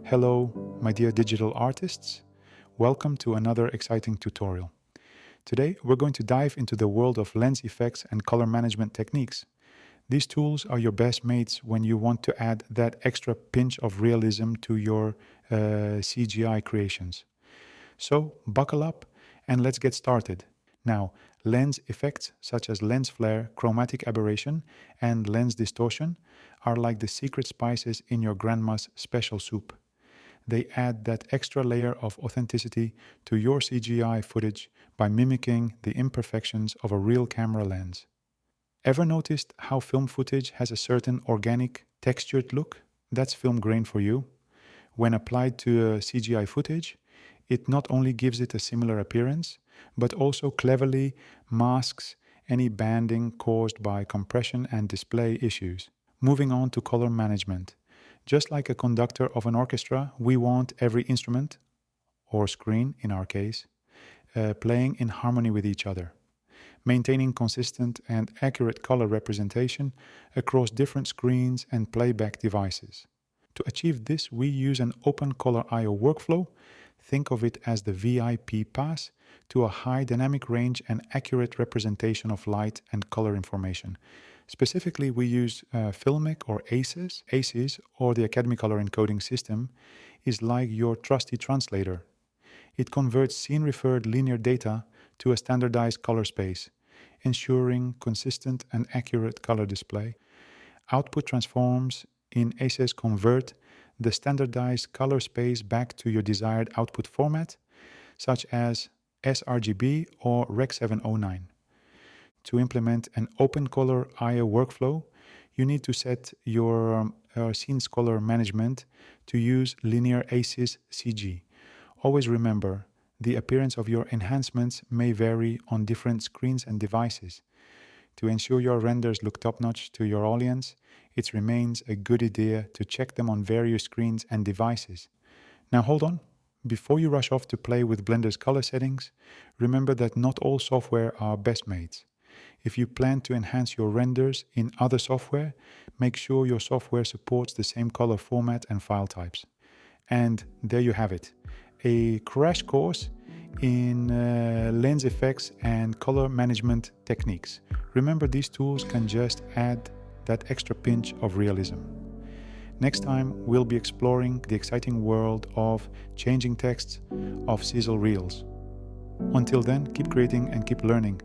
Hello, my dear digital artists. Welcome to another exciting tutorial. Today, we're going to dive into the world of lens effects and color management techniques. These tools are your best mates when you want to add that extra pinch of realism to your CGI creations. So, buckle up and let's get started. Now, lens effects such as lens flare, chromatic aberration, and lens distortion are like the secret spices in your grandma's special soup. They add that extra layer of authenticity to your CGI footage by mimicking the imperfections of a real camera lens. Ever noticed how film footage has a certain organic, textured look? That's film grain for you. When applied to CGI footage, it not only gives it a similar appearance, but also cleverly masks any banding caused by compression and display issues. Moving on to color management. Just like a conductor of an orchestra, we want every instrument, or screen in our case, playing in harmony with each other, maintaining consistent and accurate color representation across different screens and playback devices. To achieve this, we use an OpenColorIO workflow. Think of it as the VIP pass to a high dynamic range and accurate representation of light and color information. Specifically, we use Filmic or ACES. ACES, or the Academy Color Encoding System, is like your trusty translator. It converts scene-referred linear data to a standardized color space, ensuring consistent and accurate color display. Output transforms in ACES convert the standardized color space back to your desired output format, such as sRGB or Rec 709. To implement an OpenColorIO workflow, you need to set your scene's color management to use linear ACES CG. Always remember, the appearance of your enhancements may vary on different screens and devices. To ensure your renders look top-notch to your audience, it remains a good idea to check them on various screens and devices. Now hold on. Before you rush off to play with Blender's color settings, remember that not all software are best mates. If you plan to enhance your renders in other software, make sure your software supports the same color format and file types. And there you have it, a crash course in lens effects and color management techniques. Remember, these tools can just add that extra pinch of realism. Next time, we'll be exploring the exciting world of changing texts of sizzle reels. Until then, keep creating and keep learning.